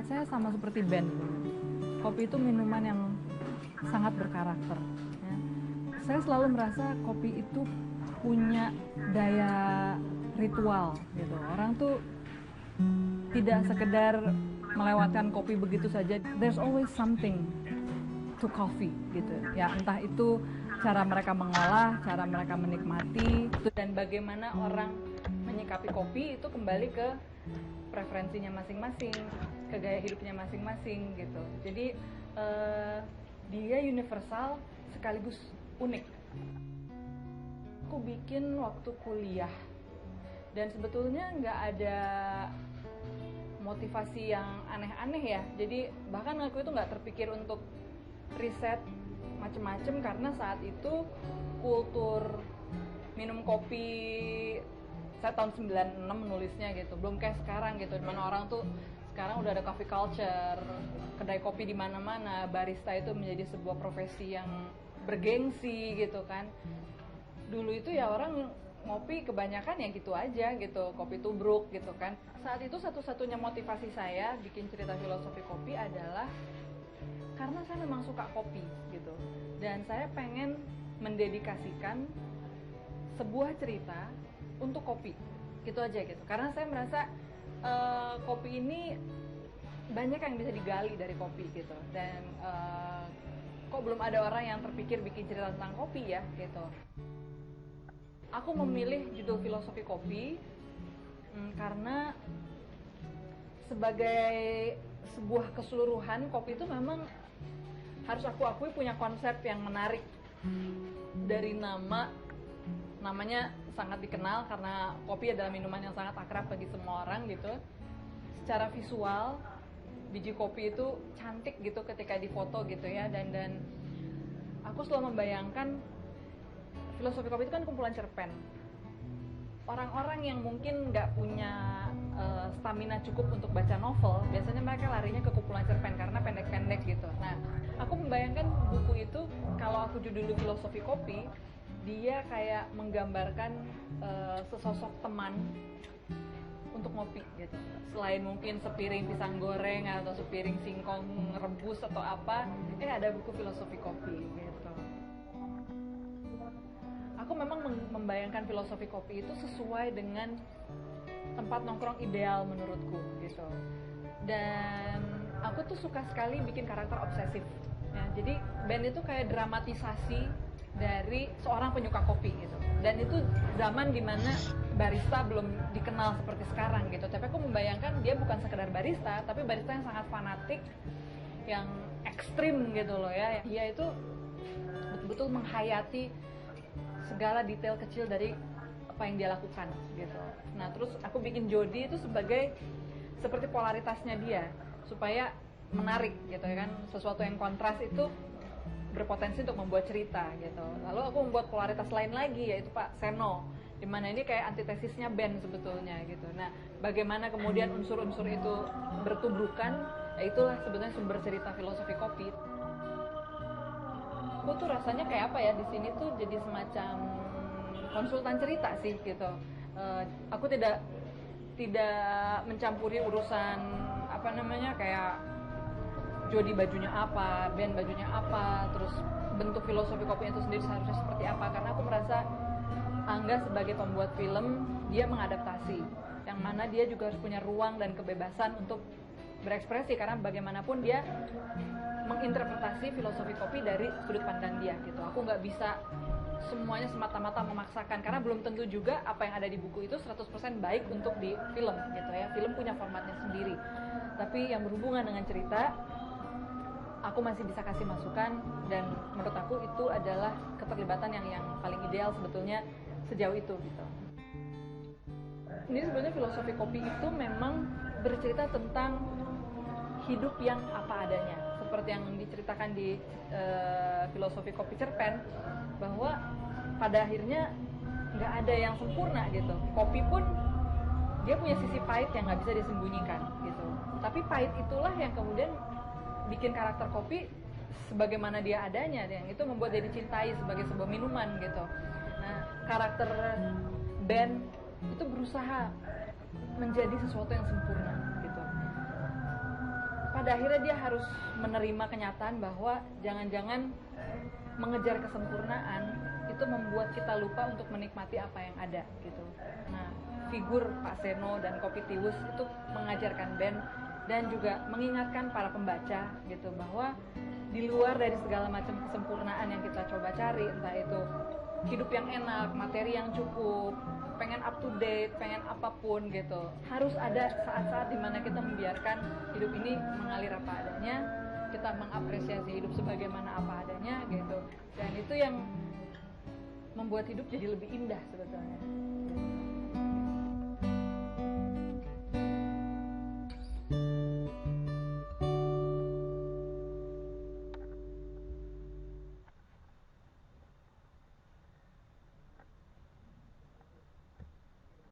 Buat saya sama seperti Ben, kopi itu minuman yang sangat berkarakter. Ya. Saya selalu merasa kopi itu punya daya ritual gitu. Orang tuh tidak sekedar melewatkan kopi begitu saja. There's always something to coffee gitu. Ya entah itu cara mereka mengolah, cara mereka menikmati, dan bagaimana orang menyikapi kopi itu kembali ke preferensinya masing-masing, ke gaya hidupnya masing-masing gitu. Jadi dia universal sekaligus unik. Aku bikin waktu kuliah dan sebetulnya nggak ada motivasi yang aneh-aneh ya. Jadi bahkan aku itu nggak terpikir untuk riset macem-macem karena saat itu kultur minum kopi, saya tahun 96 menulisnya gitu, belum kayak sekarang gitu, dimana orang tuh sekarang udah ada coffee culture, kedai kopi di mana-mana, barista itu menjadi sebuah profesi yang bergengsi gitu kan. Dulu itu ya orang ngopi kebanyakan ya gitu aja gitu, kopi tubruk gitu kan. Saat itu satu-satunya motivasi saya bikin cerita filosofi kopi adalah karena saya memang suka kopi gitu, dan saya pengen mendedikasikan sebuah cerita untuk kopi gitu aja gitu, karena saya merasa kopi ini banyak yang bisa digali dari kopi gitu, dan kok belum ada orang yang terpikir bikin cerita tentang kopi ya gitu. Aku memilih judul filosofi kopi karena sebagai sebuah keseluruhan, kopi itu memang harus aku akui punya konsep yang menarik. Dari namanya sangat dikenal karena kopi adalah minuman yang sangat akrab bagi semua orang gitu. Secara visual, biji kopi itu cantik gitu ketika difoto gitu ya, dan aku selalu membayangkan filosofi kopi itu kan kumpulan cerpen. Orang-orang yang mungkin nggak punya stamina cukup untuk baca novel, biasanya mereka larinya ke kumpulan cerpen karena pendek-pendek gitu. Nah, aku membayangkan buku itu, kalau aku judul filosofi kopi, dia kayak menggambarkan sesosok teman untuk ngopi gitu. Selain mungkin sepiring pisang goreng atau sepiring singkong rebus atau apa, ada buku filosofi kopi gitu. Aku memang membayangkan filosofi kopi itu sesuai dengan tempat nongkrong ideal menurutku gitu. Dan aku tuh suka sekali bikin karakter obsesif ya. Jadi Ben itu kayak dramatisasi dari seorang penyuka kopi gitu. Dan itu zaman dimana barista belum dikenal seperti sekarang gitu. Tapi aku membayangkan dia bukan sekedar barista, tapi barista yang sangat fanatik, yang ekstrim gitu loh ya. Dia itu betul-betul menghayati segala detail kecil dari apa yang dia lakukan gitu. Nah terus aku bikin Jody itu sebagai seperti polaritasnya dia supaya menarik gitu ya kan. Sesuatu yang kontras itu berpotensi untuk membuat cerita gitu. Lalu aku membuat polaritas lain lagi, yaitu Pak Seno, dimana ini kayak antitesisnya Ben sebetulnya gitu. Nah bagaimana kemudian unsur-unsur itu bertubuhkan, itulah sebetulnya sumber cerita filosofi kopi. Aku tuh rasanya kayak apa ya, di sini tuh jadi semacam konsultan cerita sih gitu. Aku tidak mencampuri urusan apa namanya, kayak Jody bajunya apa, Ben bajunya apa, terus bentuk filosofi kopi itu sendiri seharusnya seperti apa. Karena aku merasa Angga sebagai pembuat film, dia mengadaptasi, yang mana dia juga harus punya ruang dan kebebasan untuk berekspresi, karena bagaimanapun dia menginterpretasi filosofi kopi dari sudut pandang dia gitu. Aku nggak bisa semuanya semata-mata memaksakan, karena belum tentu juga apa yang ada di buku itu 100% baik untuk di film gitu ya. Film punya formatnya sendiri. Tapi yang berhubungan dengan cerita, aku masih bisa kasih masukan, dan menurut aku itu adalah keterlibatan yang paling ideal sebetulnya sejauh itu gitu. Ini sebenarnya filosofi kopi itu memang bercerita tentang hidup yang apa adanya, seperti yang diceritakan di filosofi kopi cerpen, bahwa pada akhirnya nggak ada yang sempurna gitu. Kopi pun dia punya sisi pahit yang nggak bisa disembunyikan gitu. Tapi pahit itulah yang kemudian bikin karakter kopi sebagaimana dia adanya, yang itu membuat dia dicintai sebagai sebuah minuman gitu. Nah, karakter Ben itu berusaha menjadi sesuatu yang sempurna gitu. pada akhirnya dia harus menerima kenyataan bahwa jangan-jangan mengejar kesempurnaan itu membuat kita lupa untuk menikmati apa yang ada gitu. Nah, figur Pak Seno dan Kopi Tiwus itu mengajarkan Ben dan juga mengingatkan para pembaca gitu bahwa di luar dari segala macam kesempurnaan yang kita coba cari, entah itu hidup yang enak, materi yang cukup, pengen up to date, pengen apapun gitu, harus ada saat-saat dimana kita membiarkan hidup ini mengalir apa adanya, kita mengapresiasi hidup sebagaimana apa adanya gitu. Dan itu yang membuat hidup jadi lebih indah sebetulnya.